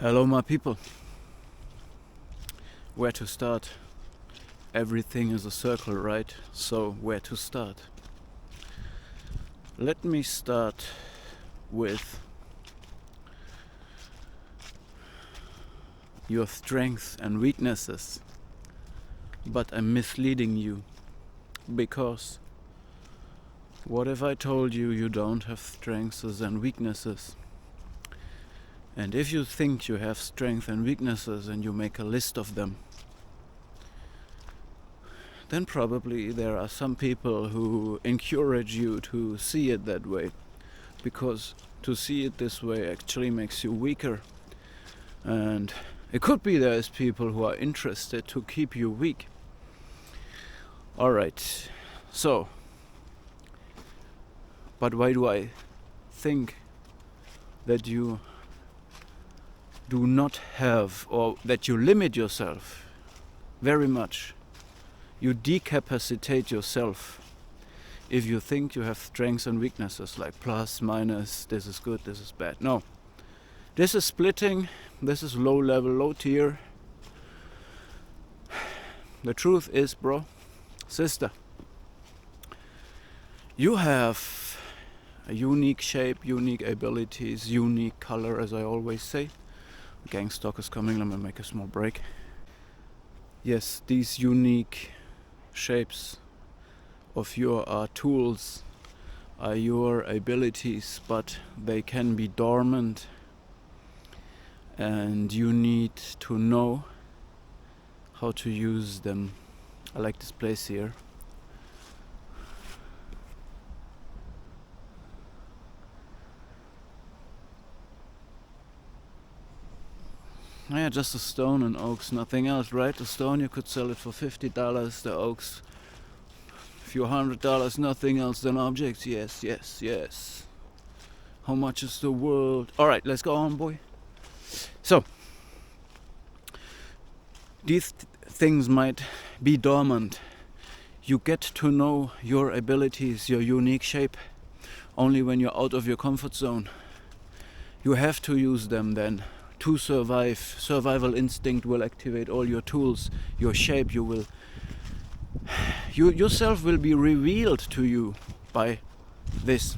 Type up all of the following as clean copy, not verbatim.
Hello my people. Where to start? Everything is a circle, right? So where to start? Let me start with your strengths and weaknesses. But I'm misleading you, because what if I told you you don't have strengths and weaknesses? And if you think you have strengths and weaknesses and you make a list of them, then probably there are some people who encourage you to see it that way, because to see it this way actually makes you weaker. And it could be there's people who are interested to keep you weak. Alright, so, but why do I think that you do not have, or that you limit yourself very much? You decapacitate yourself if you think you have strengths and weaknesses, like plus, minus, this is good, this is bad. No, this is splitting, this is low level, low tier. The truth is, bro, sister, you have a unique shape, unique abilities, unique color, as I always say. Gang stock is coming, let me make a small break. Yes, these unique shapes of your tools are your abilities, but they can be dormant, and you need to know how to use them. I like this place here. Yeah, just a stone and oaks, nothing else, right? The stone you could sell it for $50, the oaks a few $100, nothing else than objects. Yes, yes, yes. How much is the world? Alright, let's go on, boy. So, these things might be dormant. You get to know your abilities, your unique shape, only when you're out of your comfort zone. You have to use them then to survive. Survival instinct will activate all your tools, your shape. You yourself will be revealed to you by this.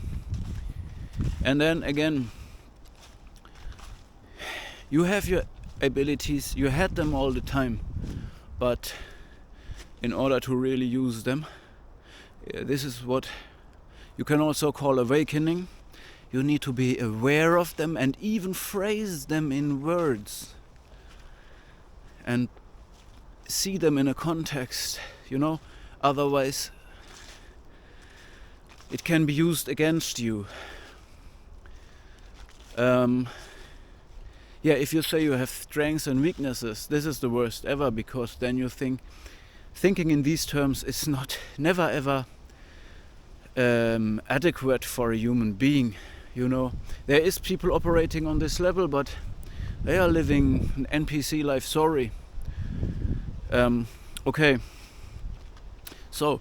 And then again, you have your abilities, you had them all the time, but in order to really use them, this is what you can also call awakening. You need to be aware of them and even phrase them in words and see them in a context, otherwise it can be used against you. If you say you have strengths and weaknesses, this is the worst ever, because then you thinking in these terms is never ever adequate for a human being. There is people operating on this level, but they are living an NPC life. Sorry. Okay. So,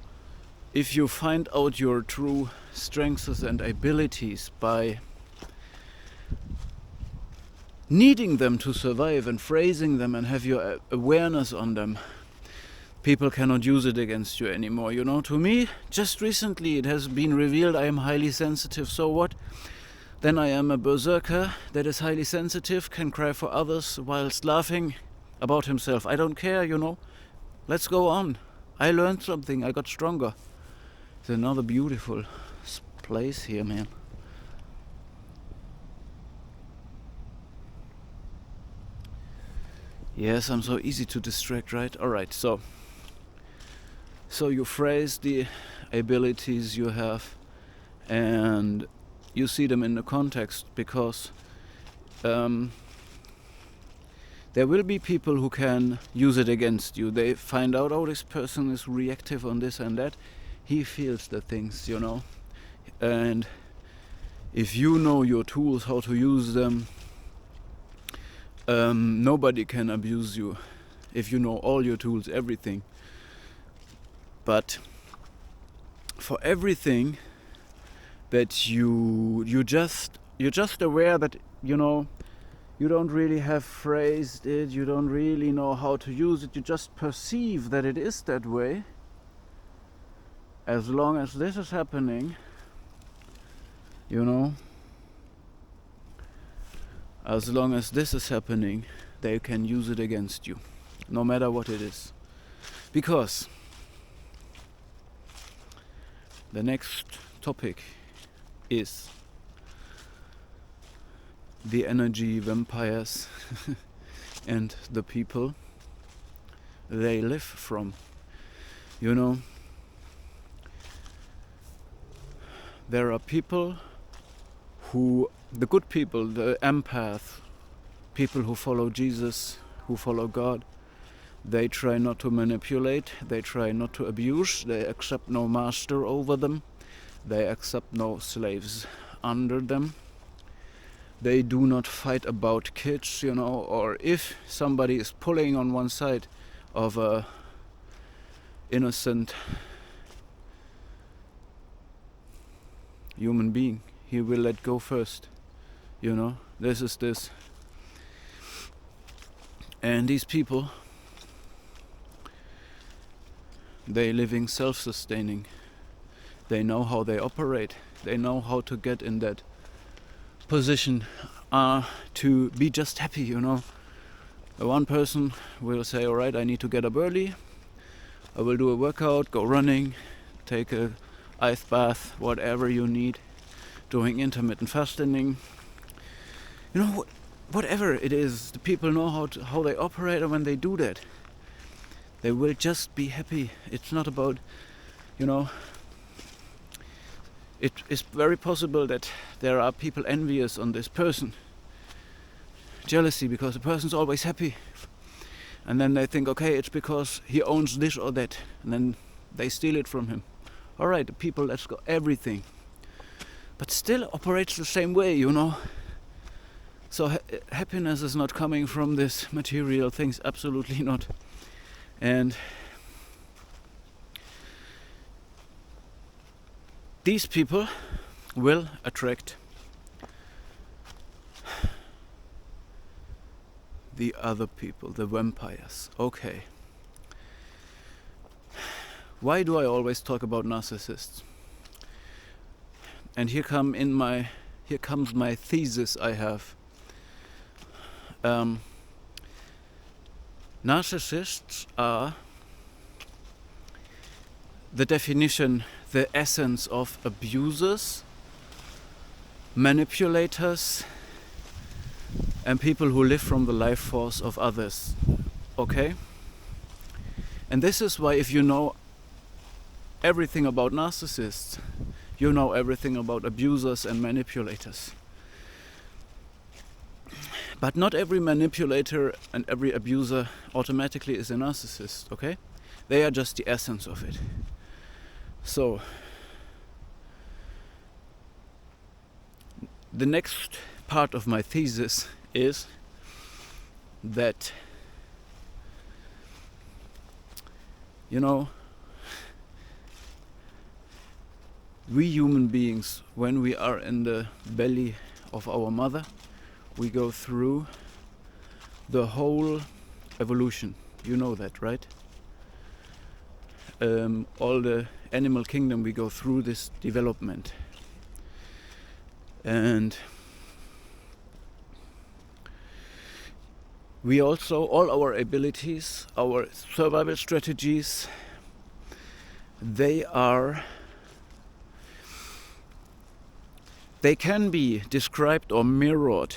if you find out your true strengths and abilities by needing them to survive and phrasing them and have your awareness on them, people cannot use it against you anymore. To me, just recently it has been revealed I am highly sensitive. So what? Then I am a berserker that is highly sensitive, can cry for others whilst laughing about himself. I don't care, Let's go on. I learned something, I got stronger. It's another beautiful place here, man. Yes, I'm so easy to distract, right? Alright, so you phrase the abilities you have and you see them in the context, because there will be people who can use it against you. They find out, oh, this person is reactive on this and that. He feels the things, And if you know your tools, how to use them, nobody can abuse you if you know all your tools, everything. But for everything that you're just aware that You don't really have phrased it, you don't really know how to use it, you just perceive that it is that way. As long as this is happening, you know, as long as this is happening, they can use it against you, no matter what it is. Because the next topic is the energy vampires and the people they live from. You know, there are people who, the good people, the empath, people who follow Jesus, who follow God, they try not to manipulate, they try not to abuse, they accept no master over them, they accept no slaves under them. They do not fight about kids, you know, or if somebody is pulling on one side of a innocent human being, he will let go first, you know. This is this. And these people, they living self-sustaining. They know how they operate. They know how to get in that position to be just happy, you know. One person will say, alright, I need to get up early, I will do a workout, go running, take a ice bath, whatever you need, doing intermittent fasting, you know, whatever it is. The people know how they operate, and when they do that, they will just be happy. It's not about, you know, it is very possible that there are people envious on this person, jealousy, because the person's always happy, and then they think, okay, it's because he owns this or that, and then they steal it from him. Alright, the people, let's go, everything, but still operates the same way, you know. So happiness is not coming from this material things, absolutely not. And these people will attract the other people, the vampires. Okay. Why do I always talk about narcissists? And here comes my thesis I have. Narcissists are the definition, the essence of abusers, manipulators, and people who live from the life force of others. Okay? And this is why, if you know everything about narcissists, you know everything about abusers and manipulators. But not every manipulator and every abuser automatically is a narcissist, okay? They are just the essence of it. So, the next part of my thesis is that, you know, we human beings, when we are in the belly of our mother, we go through the whole evolution. You know that, right? All the animal kingdom, we go through this development. And we also, all our abilities, our survival strategies, they can be described or mirrored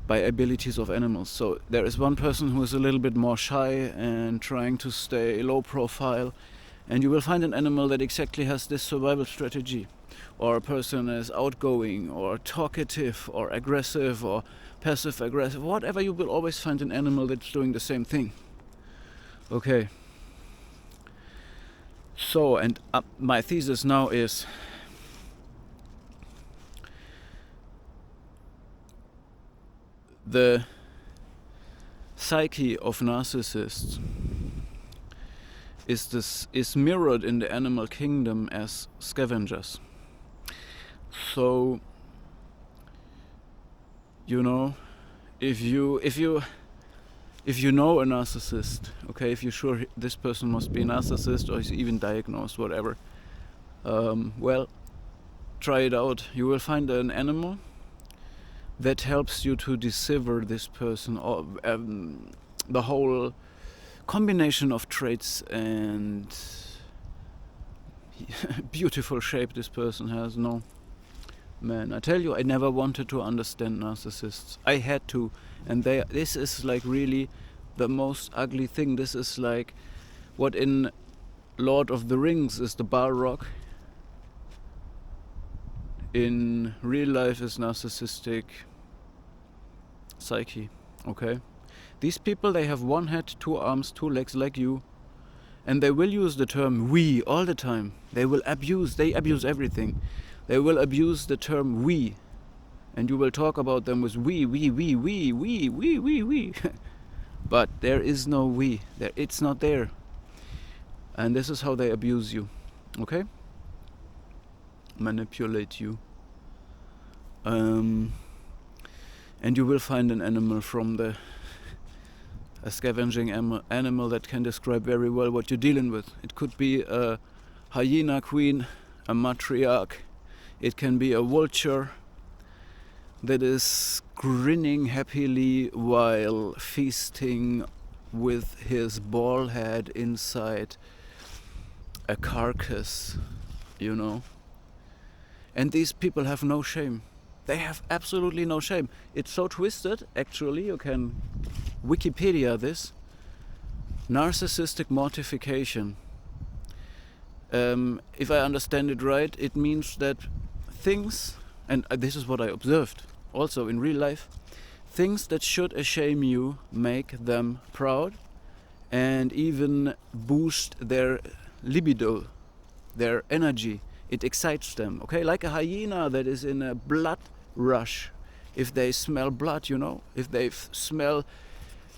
by abilities of animals. So there is one person who is a little bit more shy and trying to stay low profile, and you will find an animal that exactly has this survival strategy. Or a person is outgoing or talkative or aggressive or passive aggressive, whatever, you will always find an animal that's doing the same thing. Okay. So, and my thesis now is the psyche of narcissists is mirrored in the animal kingdom as scavengers. So you know, if you know a narcissist, okay, if you're sure this person must be a narcissist or is even diagnosed, whatever, well, try it out. You will find an animal that helps you to decipher this person, or the whole combination of traits and beautiful shape this person has. No, man, I tell you, I never wanted to understand narcissists. I had to, and this is like really the most ugly thing. This is like what in Lord of the Rings is the Balrog. In real life is narcissistic psyche, okay? These people, they have one head, two arms, two legs like you, and they will use the term we all the time. They abuse everything. They will abuse the term we, and you will talk about them with we. But there is no we. It's not there. And this is how they abuse you, okay? Manipulate you. And you will find an animal from a scavenging animal that can describe very well what you're dealing with. It could be a hyena queen, a matriarch. It can be a vulture that is grinning happily while feasting with his ball head inside a carcass, you know. And these people have no shame. They have absolutely no shame. It's so twisted, actually. You can Wikipedia this. Narcissistic mortification. If I understand it right, it means that things, and this is what I observed also in real life, things that should shame you make them proud and even boost their libido, their energy. It excites them, okay? Like a hyena that is in a blood rush. If they smell blood, you know, if they smell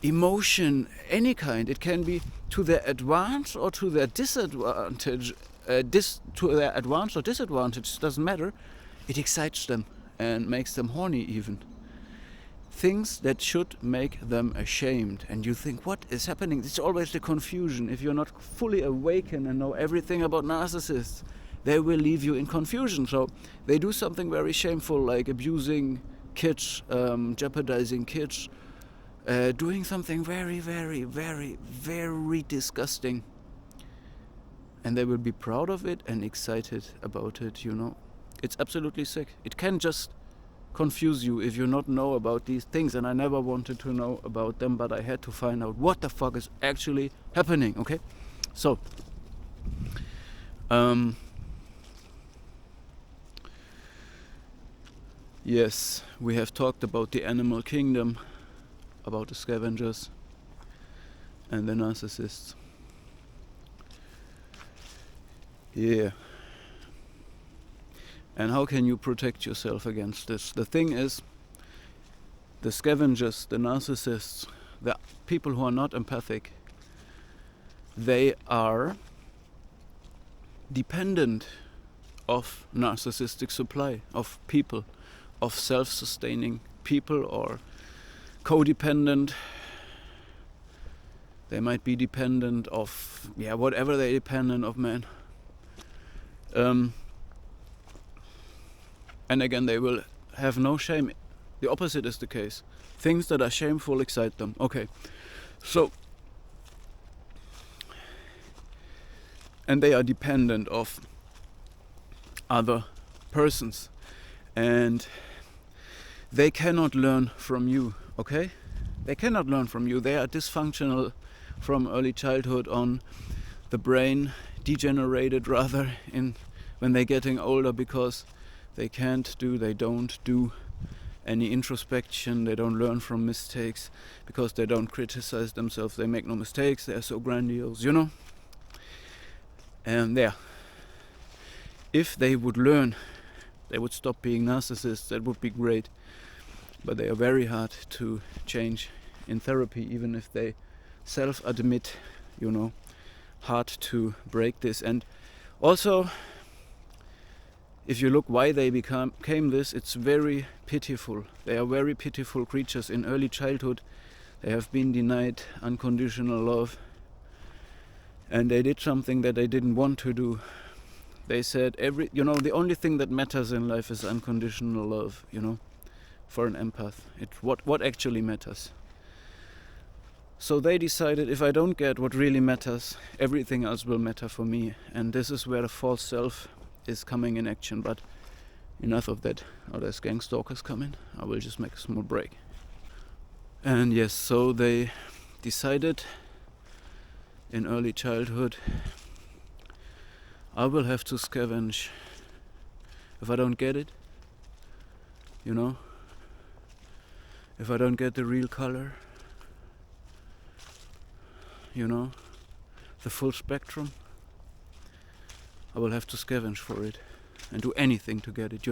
emotion, any kind, it can be to their advantage or to their disadvantage. To their advantage or disadvantage, doesn't matter. It excites them and makes them horny even. Things that should make them ashamed. And you think, what is happening? It's always the confusion. If you're not fully awakened and know everything about narcissists, they will leave you in confusion. So they do something very shameful, like abusing kids, jeopardizing kids, doing something very, very, very, very disgusting. And they will be proud of it and excited about it, you know. It's absolutely sick. It can just confuse you if you not know about these things. And I never wanted to know about them, but I had to find out what the fuck is actually happening, okay? So, yes, we have talked about the animal kingdom, about the scavengers and the narcissists. Yeah. And how can you protect yourself against this? The thing is, the scavengers, the narcissists, the people who are not empathic, they are dependent of narcissistic supply, of people, of self-sustaining people, or codependent. They might be dependent of, whatever they're dependent of, man. And again, they will have no shame. The opposite is the case. Things that are shameful excite them. Okay, so, and they are dependent of other persons, and they cannot learn from you, okay? They cannot learn from you. They are dysfunctional from early childhood on. The brain degenerated rather when they're getting older, because they don't do any introspection. They don't learn from mistakes because they don't criticize themselves. They make no mistakes. They're so grandiose, you know. And if they would learn, they would stop being narcissists. That would be great. But they are very hard to change in therapy, even if they self-admit, you know, hard to break this. And also, if you look why they became this, it's very pitiful. They are very pitiful creatures. In early childhood they have been denied unconditional love, and they did something that they didn't want to do. They said the only thing that matters in life is unconditional love, for an empath. It's what actually matters. So they decided, if I don't get what really matters, everything else will matter for me. And this is where the false self is coming in action. But enough of that. Now there's gang stalkers coming. I will just make a small break. And yes, so they decided in early childhood, I will have to scavenge. If I don't get it, if I don't get the real color, the full spectrum, I will have to scavenge for it and do anything to get it,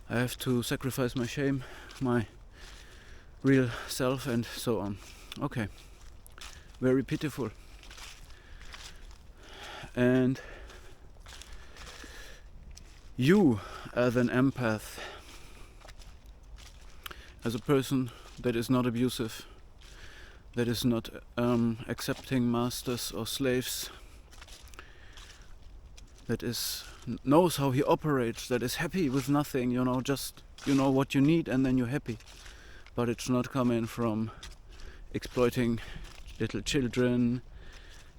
I have to sacrifice my shame, my real self, and so on. Okay, very pitiful. And you, as an empath, as a person that is not abusive, that is not accepting masters or slaves, that knows how he operates, that is happy with nothing, just what you need and then you're happy. But it's not coming from exploiting little children,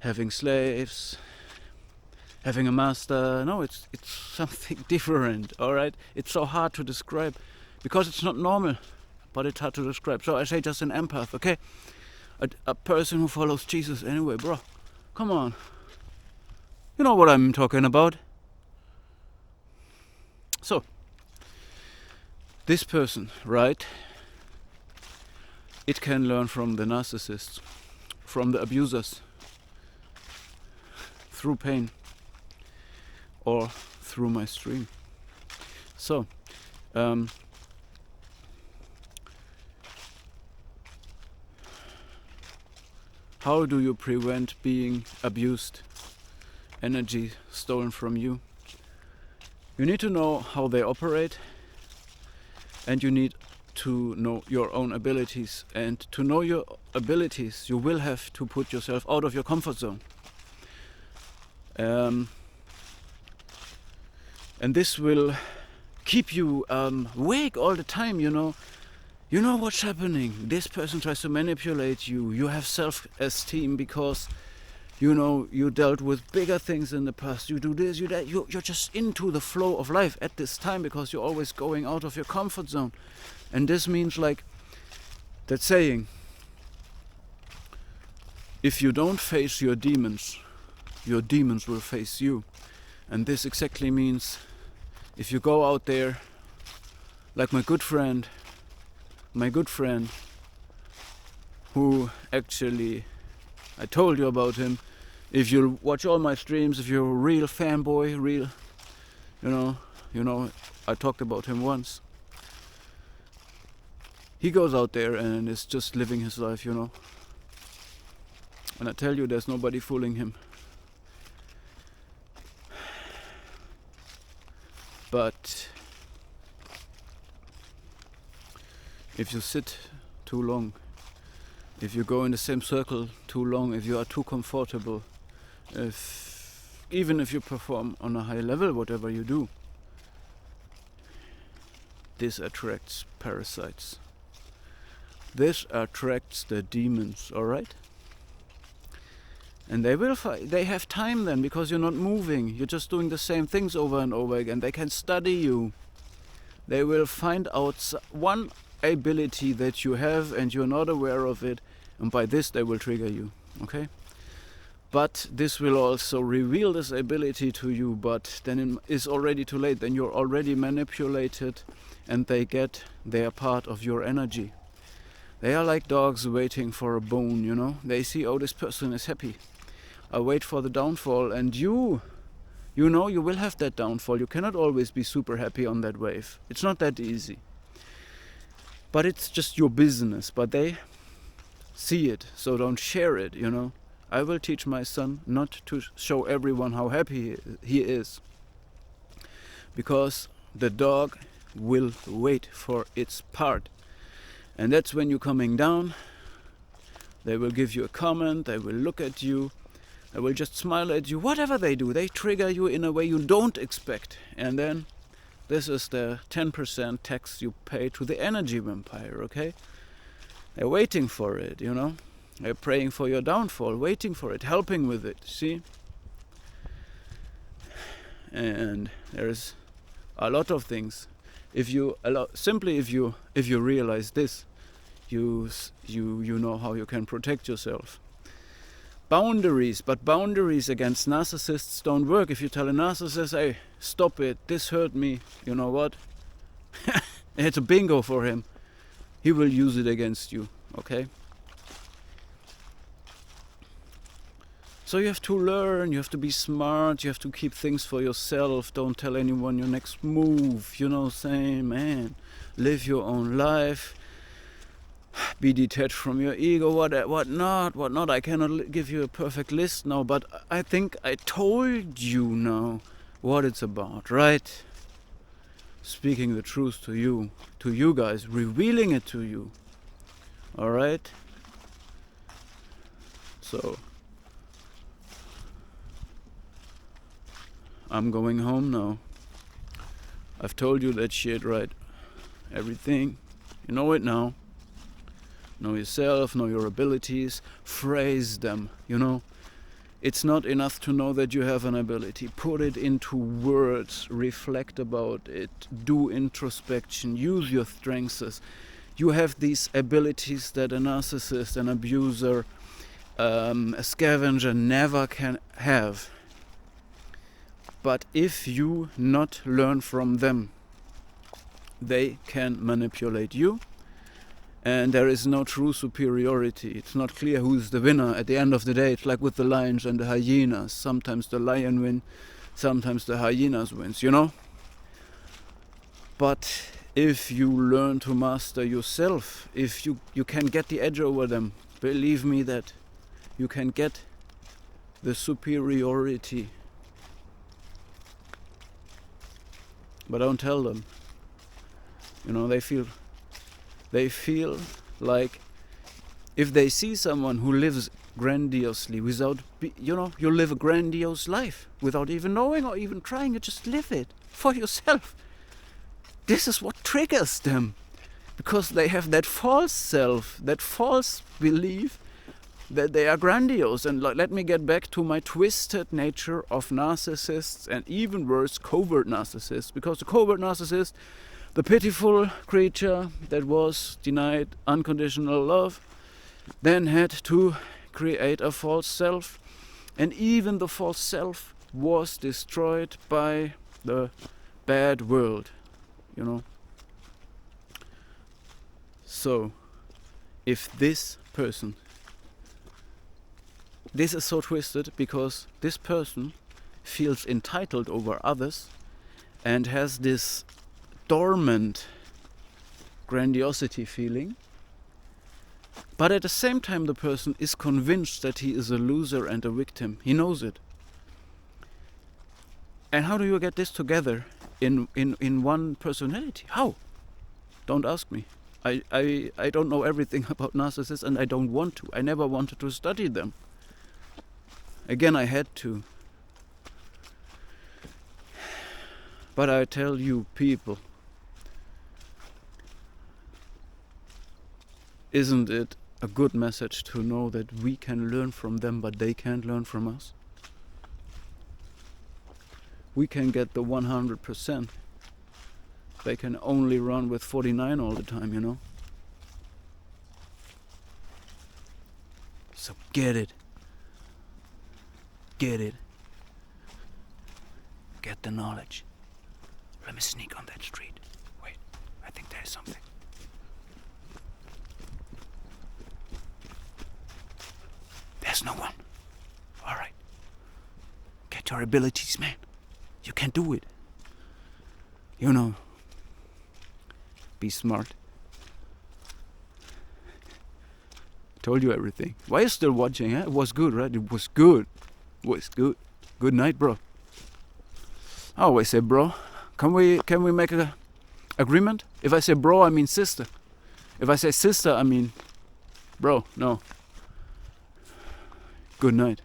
having slaves, having a master. No, it's something different, alright? It's so hard to describe because it's not normal, but it's hard to describe. So I say just an empath, okay? A person who follows Jesus anyway, bro. Come on. You know what I'm talking about. So, this person, right? It can learn from the narcissists, from the abusers, through pain, or through my stream. So, how do you prevent being abused, energy stolen from you? You need to know how they operate, and you need to know your own abilities. And to know your abilities, you will have to put yourself out of your comfort zone. And this will keep you awake all the time, You know what's happening. This person tries to manipulate you. You have self-esteem because, you dealt with bigger things in the past. You do this, you that. You're just into the flow of life at this time because you're always going out of your comfort zone. And this means like that saying, if you don't face your demons will face you. And this exactly means if you go out there, like my good friend who actually, I told you about him. If you watch all my streams, if you're a real fanboy, I talked about him once. He goes out there and is just living his life, And I tell you, there's nobody fooling him. But if you sit too long, if you go in the same circle too long, if you are too comfortable, even if you perform on a high level, whatever you do, this attracts parasites. This attracts the demons, alright? And they have time then, because you're not moving, you're just doing the same things over and over again. They can study you. They will find out one ability that you have and you're not aware of it, and by this they will trigger you, okay? But this will also reveal this ability to you, but then it's already too late. Then you're already manipulated and they get their part of your energy. They are like dogs waiting for a bone, They see, oh, this person is happy. I wait for the downfall, and you will have that downfall. You cannot always be super happy on that wave. It's not that easy. But it's just your business. But they see it, so don't share it, I will teach my son not to show everyone how happy he is. because the dog will wait for its part. And that's when you're coming down. They will give you a comment, they will look at you, they will just smile at you. Whatever they do, they trigger you in a way you don't expect. And then this is the 10% tax you pay to the energy vampire, okay? They're waiting for it, you know? They're praying for your downfall, waiting for it, helping with it, see? And there's a lot of things. If you realize this, you know how you can protect yourself. Boundaries, but boundaries against narcissists don't work. If you tell a narcissist, hey, stop it, this hurt me, you know what? It's a bingo for him. He will use it against you, okay? So you have to learn, you have to be smart, you have to keep things for yourself. Don't tell anyone your next move, you know, saying, man, live your own life. Be detached from your ego, what not. I cannot give you a perfect list now, but I think I told you now what it's about, right? Speaking the truth to you guys, revealing it to you, alright? So, I'm going home now. I've told you that shit, right? Everything, you know it now. Know yourself, know your abilities, phrase them, you know. It's not enough to know that you have an ability. Put it into words, reflect about it, do introspection, use your strengths. You have these abilities that a narcissist, an abuser, a scavenger never can have. But if you not learn from them, they can manipulate you. And there is no true superiority. It's not clear who's the winner. At the end of the day, it's like with the lions and the hyenas. Sometimes the lion wins, sometimes the hyenas wins, you know? But if you learn to master yourself, if you can get the edge over them, believe me that you can get the superiority. But don't tell them. You know, they feel like if they see someone who lives grandiosely without, you live a grandiose life without even knowing or even trying, you just live it for yourself. This is what triggers them, because they have that false self, that false belief that they are grandiose. And let me get back to my twisted nature of narcissists, and even worse, covert narcissists, because the covert narcissist, the pitiful creature that was denied unconditional love, then had to create a false self, and even the false self was destroyed by the bad world, you know. So, if this is so twisted because this person feels entitled over others and has this dormant grandiosity feeling, but at the same time the person is convinced that he is a loser and a victim. He knows it. And how do you get this together in one personality? How? Don't ask me. I don't know everything about narcissists, and I don't want to. I never wanted to study them. Again, I had to. But I tell you, people, isn't it a good message to know that we can learn from them, but they can't learn from us? We can get the 100%. They can only run with 49 all the time, you know? So get it. Get it. Get the knowledge. Let me sneak on that street. Wait, I think there is something. There's no one. Alright. Get your abilities, man. You can do it. You know. Be smart. Told you everything. Why are you still watching, huh? It was good, right? It was good. It was good. Good night, bro. I always say bro, Can we make a agreement? If I say bro, I mean sister. If I say sister, I mean bro. No. Good night.